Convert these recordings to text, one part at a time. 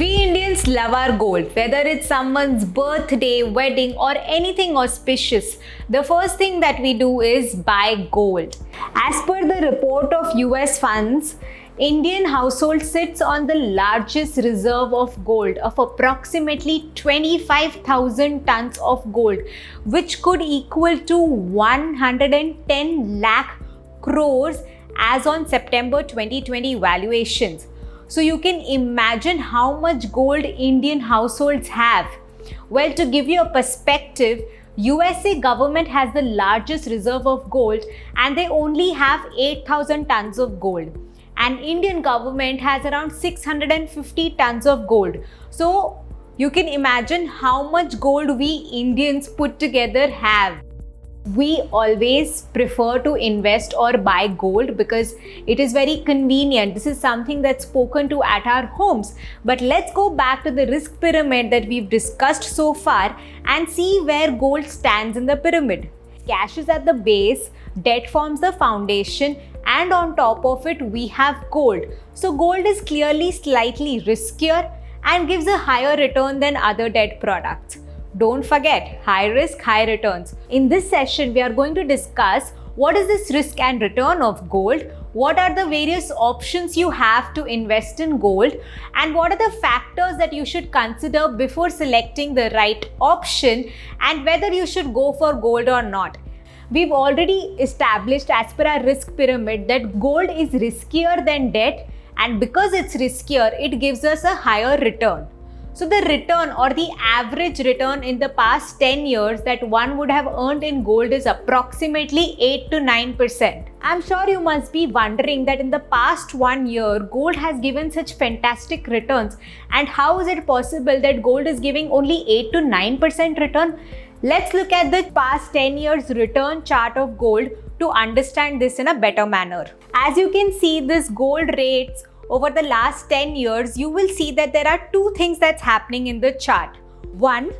We Indians love our gold, whether it's someone's birthday, wedding, or anything auspicious. The first thing that we do is buy gold. As per the report of US funds, Indian household sits on the largest reserve of gold of approximately 25,000 tons of gold, which could equal to 110 lakh crores as on September 2020 valuations. So you can imagine how much gold Indian households have. Well, to give you a perspective, USA government has the largest reserve of gold and they only have 8,000 tons of gold. And Indian government has around 650 tons of gold. So you can imagine how much gold we Indians put together have. We always prefer to invest or buy gold because it is very convenient. This is something that's spoken to at our homes. But let's go back to the risk pyramid that we've discussed so far and see where gold stands in the pyramid. Cash is at the base, debt forms the foundation, and on top of it we have gold. So gold is clearly slightly riskier and gives a higher return than other debt products. Don't forget, high risk, high returns. In this session, we are going to discuss what is this risk and return of gold, what are the various options you have to invest in gold, and what are the factors that you should consider before selecting the right option and whether you should go for gold or not. We've already established as per our risk pyramid that gold is riskier than debt, and because it's riskier, it gives us a higher return. So the return or the average return in the past 10 years that one would have earned in gold is approximately 8 to 9%. I'm sure you must be wondering that in the past 1 year, gold has given such fantastic returns, and how is it possible that gold is giving only 8 to 9% return? Let's look at the past 10 years return chart of gold to understand this in a better manner. As you can see, this gold rates over the last 10 years, you will see that there are two things that's happening in the chart. One,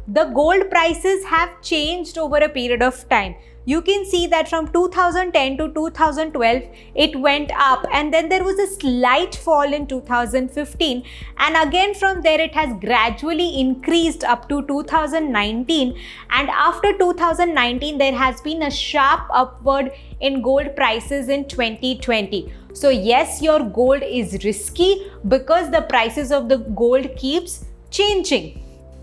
the gold prices have changed over a period of time. You can see that from 2010 to 2012, it went up, and then there was a slight fall in 2015, and again from there it has gradually increased up to 2019, and after 2019 there has been a sharp upward in gold prices in 2020. So yes, your gold is risky because the prices of the gold keeps changing.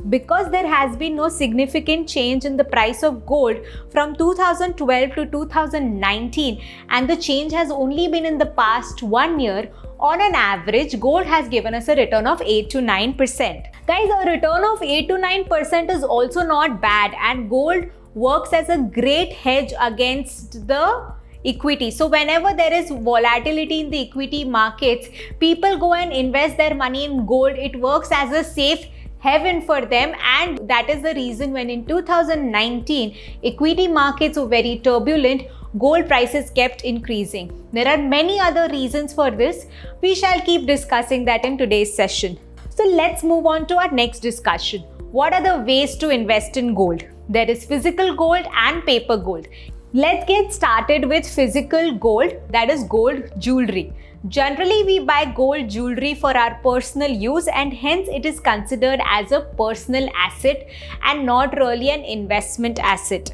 Because there has been no significant change in the price of gold from 2012 to 2019, and the change has only been in the past 1 year, on an average, gold has given us a return of 8 to 9%. Guys, a return of 8 to 9% is also not bad, and gold works as a great hedge against the equity. So whenever there is volatility in the equity markets, people go and invest their money in gold. It works as a safe haven for them, and that is the reason when in 2019 equity markets were very turbulent, gold prices kept increasing. There are many other reasons for this. We shall keep discussing that in today's session. So let's move on to our next discussion. What are the ways to invest in gold? There is physical gold and paper gold. Let's get started with physical gold, that is gold jewelry. Generally, we buy gold jewelry for our personal use, and hence it is considered as a personal asset and not really an investment asset.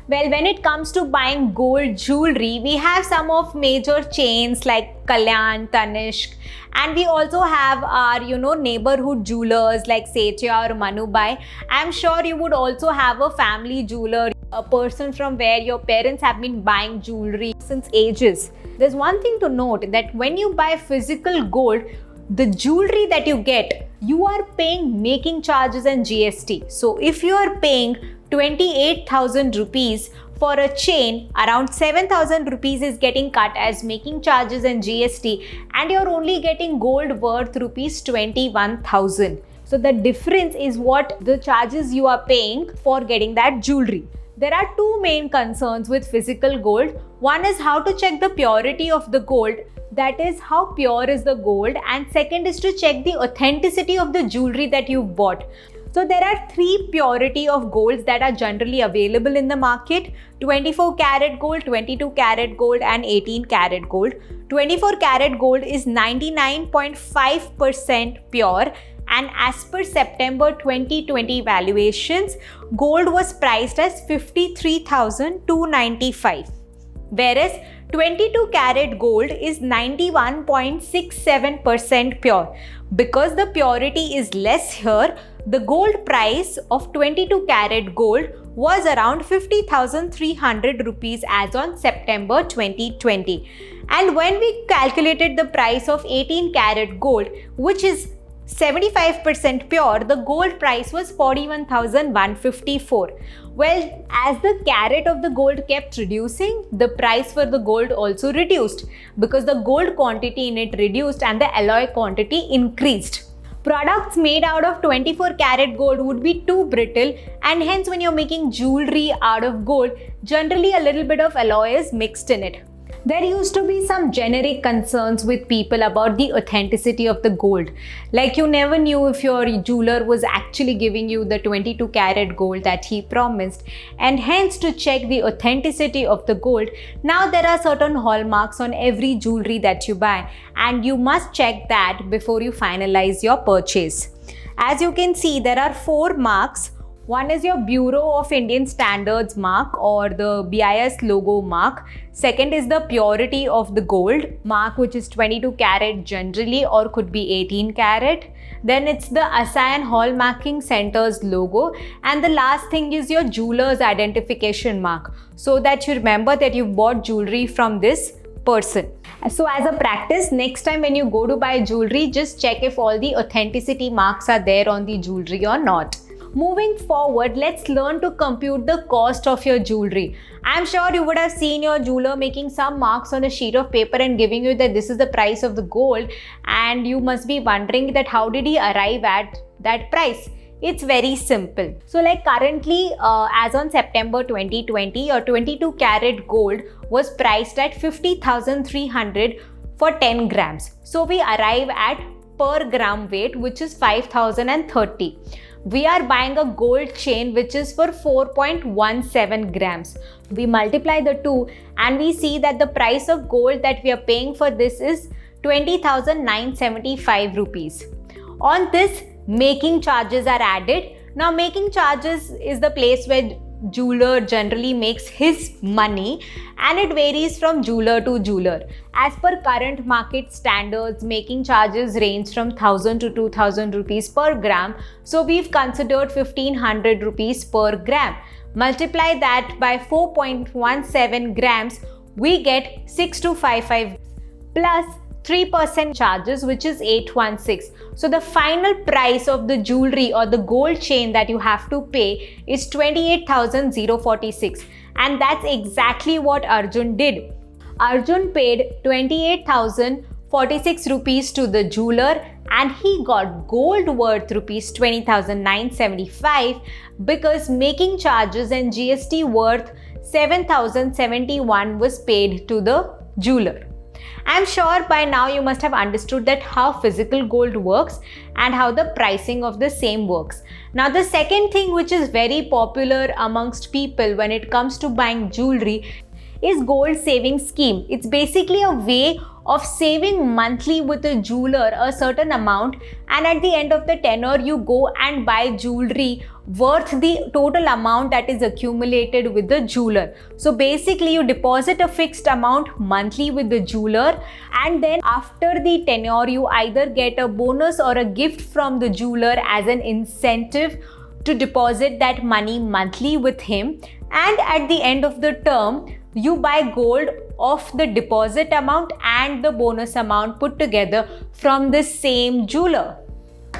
Well, when it comes to buying gold jewelry, we have some of major chains like Kalyan, Tanishq, and we also have our neighborhood jewelers like Setia or Manubai. I'm sure you would also have a family jeweler, a person from where your parents have been buying jewelry since ages. There's one thing to note, that when you buy physical gold, the jewelry that you get, you are paying making charges and GST. So if you are paying 28,000 rupees for a chain, around 7,000 rupees is getting cut as making charges and GST, and you're only getting gold worth rupees 21,000. So the difference is what the charges you are paying for getting that jewelry. There are two main concerns with physical gold. One is how to check the purity of the gold, that is how pure is the gold, and second is to check the authenticity of the jewelry that you've bought. So there are three purity of golds that are generally available in the market: 24 karat gold, 22 karat gold and 18 karat gold. 24 karat gold is 99.5% pure and as per September 2020 valuations, gold was priced as 53,295, whereas 22 karat gold is 91.67% pure. Because the purity is less here, the gold price of 22 karat gold was around 50,300 rupees as on September 2020. And when we calculated the price of 18 karat gold, which is 75% pure, the gold price was 41,154. Well, as the carat of the gold kept reducing, the price for the gold also reduced because the gold quantity in it reduced and the alloy quantity increased. Products made out of 24 karat gold would be too brittle, and hence when you're making jewelry out of gold, generally a little bit of alloy is mixed in it. There used to be some generic concerns with people about the authenticity of the gold. Like you never knew if your jeweler was actually giving you the 22 karat gold that he promised, and hence to check the authenticity of the gold, now there are certain hallmarks on every jewelry that you buy, and you must check that before you finalize your purchase. As you can see, there are 4 marks. One is your Bureau of Indian Standards mark or the BIS logo mark. Second is the purity of the gold mark, which is 22 karat generally or could be 18 karat. Then it's the ASEAN Hallmarking Center's logo. And the last thing is your jeweler's identification mark, so that you remember that you bought jewelry from this person. So as a practice, next time when you go to buy jewelry, just check if all the authenticity marks are there on the jewelry or not. Moving forward, let's learn to compute the cost of your jewelry. I'm sure you would have seen your jeweler making some marks on a sheet of paper and giving you that this is the price of the gold, and you must be wondering that how did he arrive at that price? It's very simple. So like currently, as on September 2020, your 22 karat gold was priced at 50,300 for 10 grams. So we arrive at per gram weight, which is 5,030. We are buying a gold chain which is for 4.17 grams. We multiply the two and we see that the price of gold that we are paying for this is 20,975 rupees. On this, making charges are added. Now, making charges is the place where jeweler generally makes his money, and it varies from jeweler to jeweler. As per current market standards, making charges range from 1,000 to 2,000 rupees per gram. So we've considered 1,500 rupees per gram. Multiply that by 4.17 grams, we get 6255 plus 3% charges, which is 816. So the final price of the jewelry or the gold chain that you have to pay is 28,046, and that's exactly what Arjun did. Arjun paid 28,046 rupees to the jeweler, and he got gold worth rupees 20,975 because making charges and GST worth 7,071 was paid to the jeweler. I'm sure by now you must have understood that how physical gold works and how the pricing of the same works. Now, the second thing which is very popular amongst people when it comes to buying jewelry is gold saving scheme. It's basically a way of saving monthly with a jeweler a certain amount, and at the end of the tenure you go and buy jewelry worth the total amount that is accumulated with the jeweler. So basically you deposit a fixed amount monthly with the jeweler, and then after the tenure you either get a bonus or a gift from the jeweler as an incentive to deposit that money monthly with him, and at the end of the term you buy gold of the deposit amount and the bonus amount put together from the same jeweler.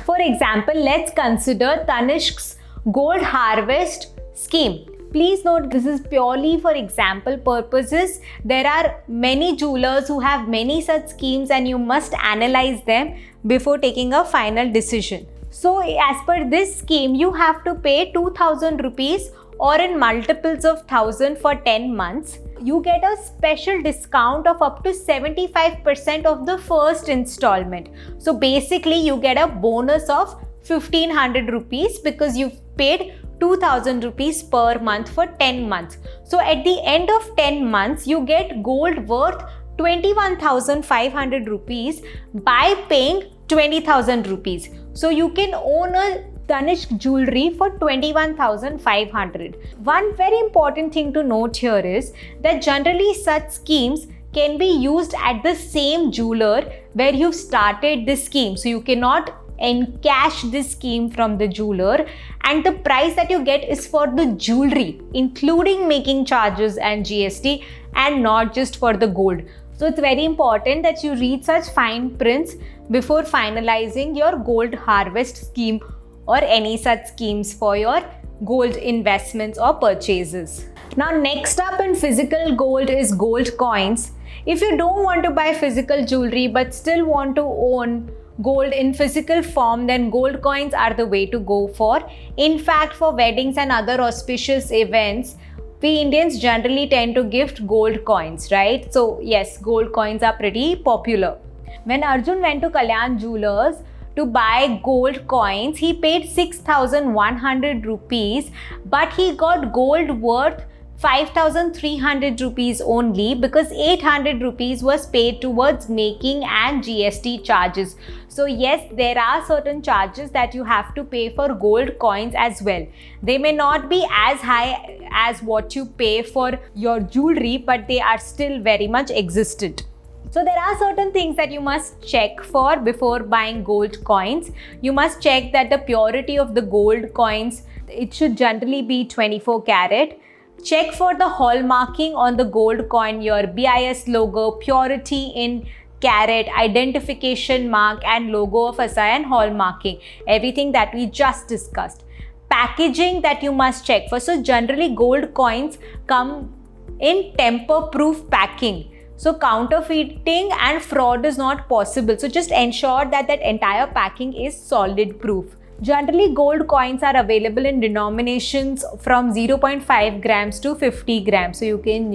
For example, let's consider Tanishq's Gold Harvest scheme. Please note, this is purely for example purposes. There are many jewelers who have many such schemes, and you must analyze them before taking a final decision. So as per this scheme, you have to pay 2,000 rupees or in multiples of 1,000 for 10 months. You get a special discount of up to 75% of the first installment. So basically you get a bonus of 1,500 rupees because you've paid 2,000 rupees per month for 10 months. So at the end of 10 months, you get gold worth 21,500 rupees by paying 20,000 rupees. So you can own a Tanishq jewelry for 21,500. One very important thing to note here is that generally such schemes can be used at the same jeweler where you've started this scheme. So you cannot encash this scheme from the jeweler, and the price that you get is for the jewelry, including making charges and GST, and not just for the gold. So it's very important that you read such fine prints before finalizing your gold harvest scheme or any such schemes for your gold investments or purchases. Now next up in physical gold is gold coins. If you don't want to buy physical jewelry but still want to own gold in physical form, then gold coins are the way to go for. In fact, for weddings and other auspicious events, we Indians generally tend to gift gold coins, right? So yes, gold coins are pretty popular. When Arjun went to Kalyan Jewelers to buy gold coins, he paid 6,100 rupees, but he got gold worth 5,300 rupees only because 800 rupees was paid towards making and GST charges. So yes, there are certain charges that you have to pay for gold coins as well. They may not be as high as what you pay for your jewelry, but they are still very much existent. So there are certain things that you must check for before buying gold coins. You must check that the purity of the gold coins, it should generally be 24 karat. Check for the hallmarking on the gold coin, your BIS logo, purity in carat, identification mark and logo of Asai and hallmarking. Everything that we just discussed. Packaging that you must check for. So generally gold coins come in tamper-proof packing. So counterfeiting and fraud is not possible. So just ensure that that entire packing is solid proof. Generally, gold coins are available in denominations from 0.5 grams to 50 grams. So you can,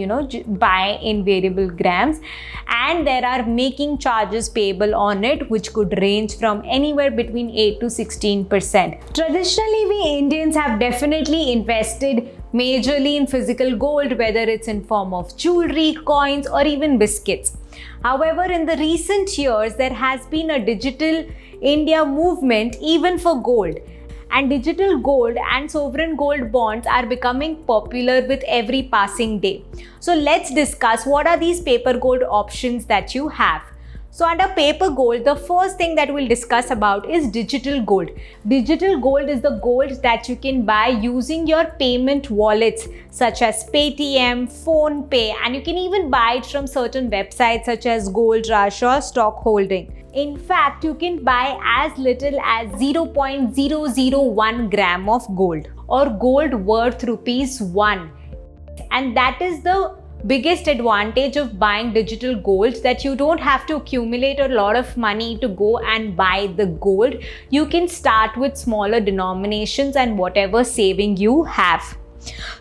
buy in variable grams, and there are making charges payable on it, which could range from anywhere between 8 to 16%. Traditionally, we Indians have definitely invested majorly in physical gold, whether it's in form of jewelry, coins, or even biscuits. However, in the recent years, there has been a digital India movement even for gold, and digital gold and sovereign gold bonds are becoming popular with every passing day. So let's discuss what are these paper gold options that you have. So under paper gold, the first thing that we'll discuss about is digital gold. Digital gold is the gold that you can buy using your payment wallets such as Paytm, PhonePe, and you can even buy it from certain websites such as Gold Rush or Stock Holding. In fact, you can buy as little as 0.001 gram of gold or gold worth ₹1. And that is the biggest advantage of buying digital gold, that you don't have to accumulate a lot of money to go and buy the gold. You can start with smaller denominations and whatever saving you have.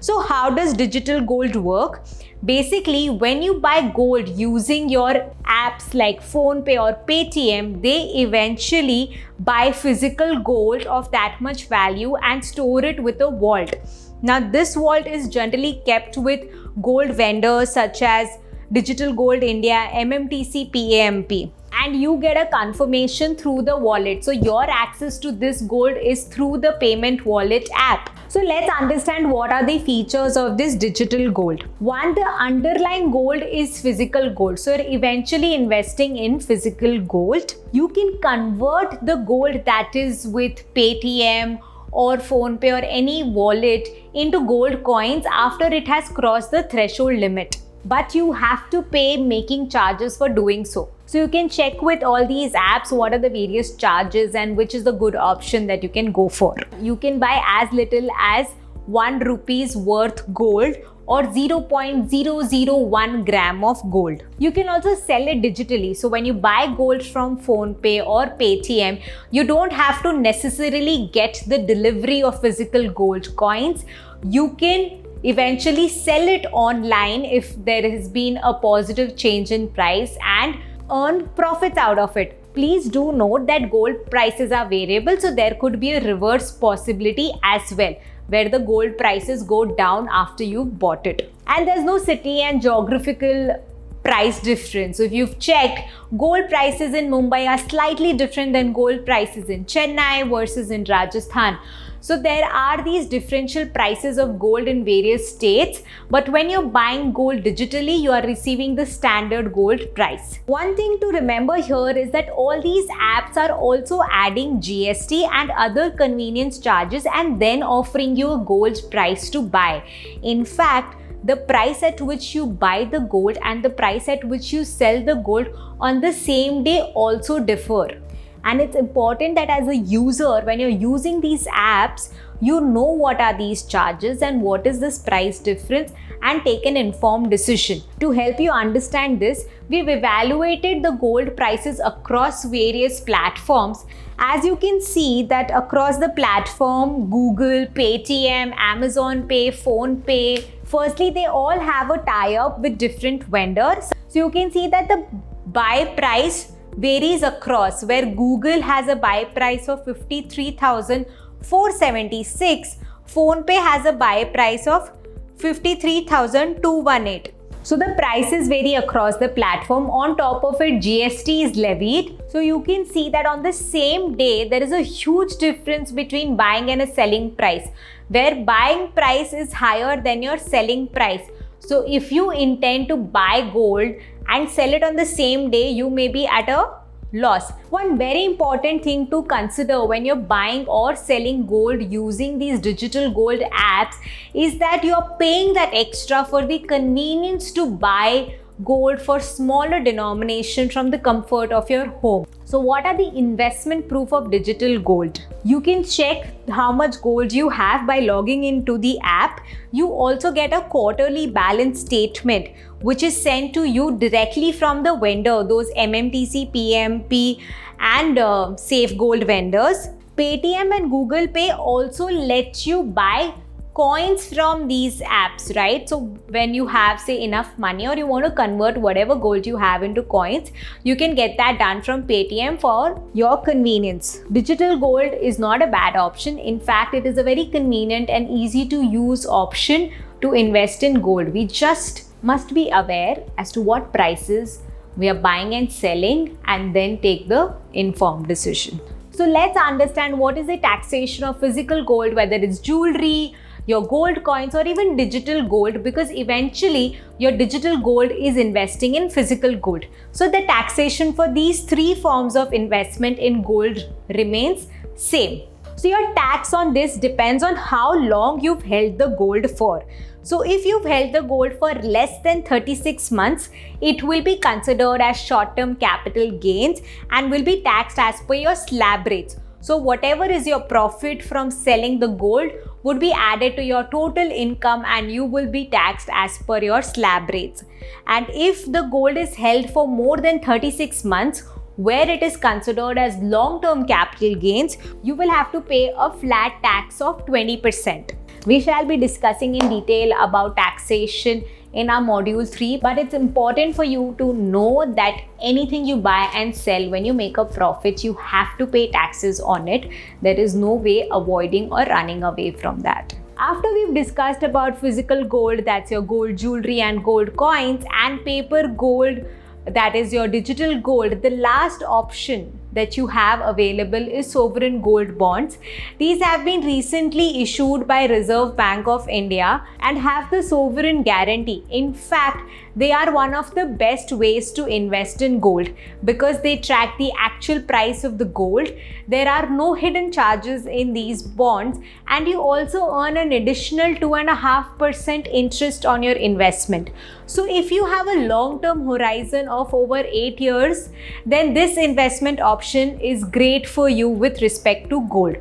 So how does digital gold work? Basically, when you buy gold using your apps like PhonePe or Paytm, they eventually buy physical gold of that much value and store it with a vault. Now, this vault is generally kept with gold vendors such as Digital Gold India, MMTC, PAMP. And you get a confirmation through the wallet. So your access to this gold is through the payment wallet app. So let's understand what are the features of this digital gold. One, the underlying gold is physical gold. So you're eventually investing in physical gold. You can convert the gold that is with Paytm or PhonePe or any wallet into gold coins after it has crossed the threshold limit. But you have to pay making charges for doing so. So you can check with all these apps what are the various charges and which is the good option that you can go for. You can buy as little as 1 rupees worth gold or 0.001 gram of gold. You can also sell it digitally. So when you buy gold from PhonePe or Paytm, you don't have to necessarily get the delivery of physical gold coins. You can eventually sell it online if there has been a positive change in price and earn profits out of it. Please do note that gold prices are variable, so there could be a reverse possibility as well, where the gold prices go down after you've bought it. And there's no city and geographical price difference. So if you've checked, gold prices in Mumbai are slightly different than gold prices in Chennai versus in Rajasthan. So there are these differential prices of gold in various states, but when you're buying gold digitally, you are receiving the standard gold price. One thing to remember here is that all these apps are also adding GST and other convenience charges and then offering you a gold price to buy. In fact, the price at which you buy the gold and the price at which you sell the gold on the same day also differ. And it's important that as a user, when you're using these apps, you know what are these charges and what is this price difference and take an informed decision. To help you understand this, we've evaluated the gold prices across various platforms. As you can see that across the platform, Google, Paytm, Amazon Pay, Phone Pay, firstly, they all have a tie-up with different vendors. So you can see that the buy price varies across, where Google has a buy price of 53,476, PhonePe has a buy price of 53,218. So the prices vary across the platform. On top of it, GST is levied. So you can see that on the same day, there is a huge difference between buying and a selling price, where buying price is higher than your selling price. So if you intend to buy gold and sell it on the same day, you may be at a loss. One very important thing to consider when you're buying or selling gold using these digital gold apps is that you're paying that extra for the convenience to buy gold for smaller denomination from the comfort of your home. So what are the investment proof of digital gold? You can check how much gold you have by logging into the app. You also get a quarterly balance statement which is sent to you directly from the vendor, those MMTC, PMP and Safe Gold vendors. Paytm and Google Pay also let you buy coins from these apps, right? So when you have say enough money or you want to convert whatever gold you have into coins, you can get that done from Paytm for your convenience. Digital gold is not a bad option. In fact, it is a very convenient and easy to use option to invest in gold. We just must be aware as to what prices we are buying and selling and then take the informed decision. So let's understand what is the taxation of physical gold, whether it's jewelry, your gold coins or even digital gold, because eventually your digital gold is investing in physical gold. So the taxation for these three forms of investment in gold remains same. So your tax on this depends on how long you've held the gold for. So if you've held the gold for less than 36 months, it will be considered as short-term capital gains and will be taxed as per your slab rates. So whatever is your profit from selling the gold would be added to your total income and you will be taxed as per your slab rates. And if the gold is held for more than 36 months, where it is considered as long-term capital gains, you will have to pay a flat tax of 20%. We shall be discussing in detail about taxation in our module 3, but it's important for you to know that anything you buy and sell, when you make a profit, you have to pay taxes on it. There is no way avoiding or running away from that. After we've discussed about physical gold, that's your gold jewelry and gold coins, and paper gold, that is your digital gold, the last option that you have available is sovereign gold bonds. These have been recently issued by Reserve Bank of India and have the sovereign guarantee. In fact, they are one of the best ways to invest in gold because they track the actual price of the gold. There are no hidden charges in these bonds, and you also earn an additional 2.5% interest on your investment. So if you have a long-term horizon of over 8 years, then this investment option is great for you with respect to gold.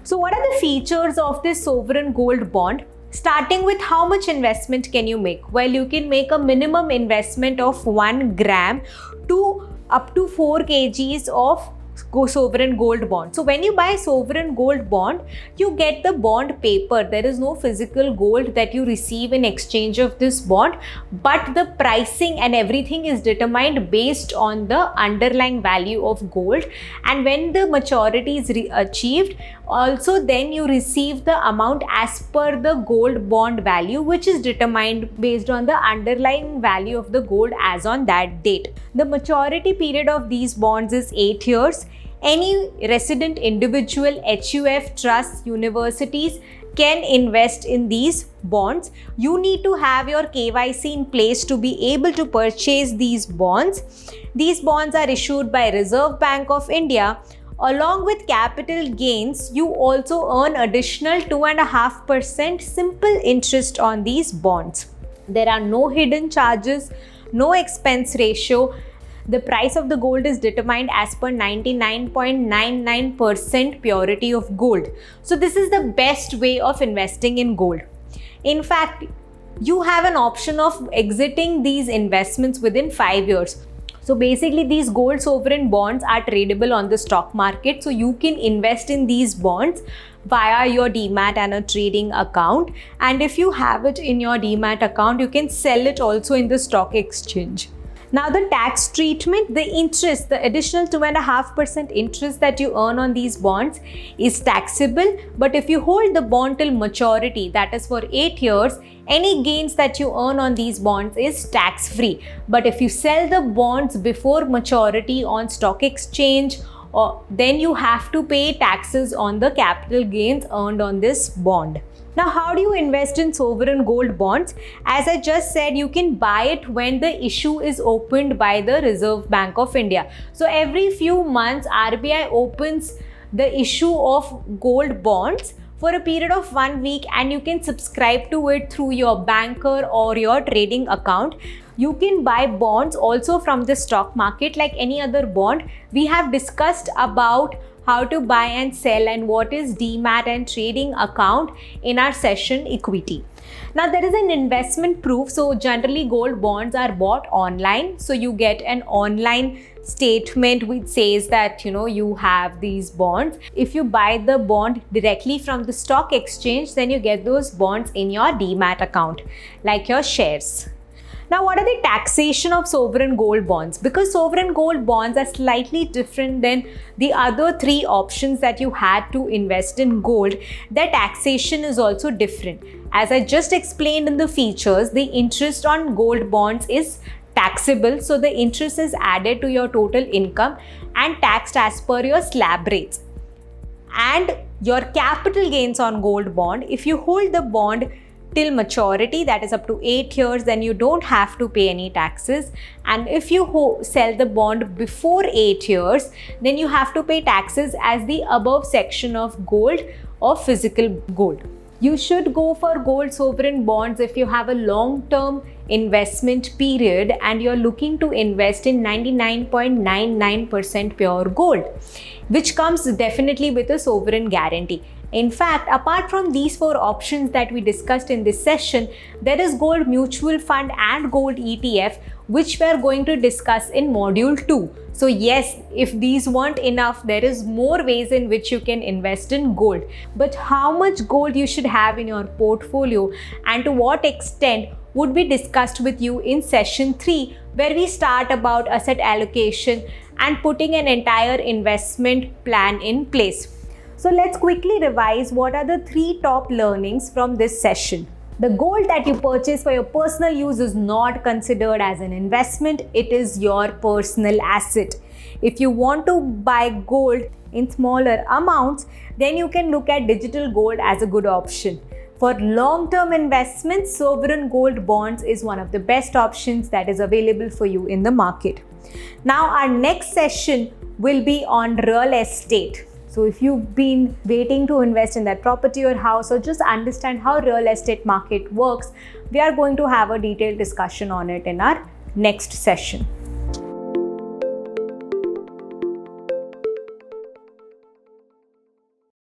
So what are the features of this sovereign gold bond? Starting with how much investment can you make? Well, you can make a minimum investment of 1 gram to up to 4 kgs of sovereign gold bond. So when you buy sovereign gold bond, you get the bond paper. There is no physical gold that you receive in exchange of this bond, but the pricing and everything is determined based on the underlying value of gold. And when the maturity is achieved, also then you receive the amount as per the gold bond value, which is determined based on the underlying value of the gold as on that date. The maturity period of these bonds is 8 years. Any resident individual, HUF, trusts, universities can invest in these bonds. You need to have your KYC in place to be able to purchase these bonds. These bonds are issued by Reserve Bank of India. Along with capital gains, you also earn additional 2.5% simple interest on these bonds. There are no hidden charges, no expense ratio. The price of the gold is determined as per 99.99% purity of gold. So this is the best way of investing in gold. In fact, you have an option of exiting these investments within 5 years. So basically, these gold sovereign bonds are tradable on the stock market. So you can invest in these bonds via your demat and a trading account. And if you have it in your demat account, you can sell it also in the stock exchange. Now the tax treatment, the interest, the additional 2.5% interest that you earn on these bonds is taxable. But if you hold the bond till maturity, that is for 8 years, any gains that you earn on these bonds is tax free. But if you sell the bonds before maturity on stock exchange, then you have to pay taxes on the capital gains earned on this bond. Now, how do you invest in sovereign gold bonds? As I just said, you can buy it when the issue is opened by the Reserve Bank of India. So every few months, RBI opens the issue of gold bonds for a period of 1 week, and you can subscribe to it through your banker or your trading account. You can buy bonds also from the stock market like any other bond. We have discussed about how to buy and sell and what is demat and trading account in our session equity. Now there is an investment proof. So generally gold bonds are bought online. So you get an online statement which says that you have these bonds. If you buy the bond directly from the stock exchange, then you get those bonds in your demat account like your shares. Now, what are the taxation of sovereign gold bonds? Because sovereign gold bonds are slightly different than the other 3 options that you had to invest in gold, their taxation is also different. As I just explained in the features, the interest on gold bonds is taxable. So the interest is added to your total income and taxed as per your slab rates. And your capital gains on gold bond, if you hold the bond till maturity, that is up to 8 years, then you don't have to pay any taxes. And if you sell the bond before 8 years, then you have to pay taxes as the above section of gold or physical gold. You should go for gold sovereign bonds if you have a long-term investment period and you're looking to invest in 99.99% pure gold, which comes definitely with a sovereign guarantee. In fact, apart from these 4 options that we discussed in this session, there is gold mutual fund and gold ETF, which we are going to discuss in module 2. So yes, if these weren't enough, there is more ways in which you can invest in gold. But how much gold you should have in your portfolio and to what extent would be discussed with you in session 3, where we start about asset allocation and putting an entire investment plan in place. So let's quickly revise what are the 3 top learnings from this session. The gold that you purchase for your personal use is not considered as an investment. It is your personal asset. If you want to buy gold in smaller amounts, then you can look at digital gold as a good option. For long-term investments, sovereign gold bonds is one of the best options that is available for you in the market. Now our next session will be on real estate. So if you've been waiting to invest in that property or house or just understand how real estate market works, we are going to have a detailed discussion on it in our next session.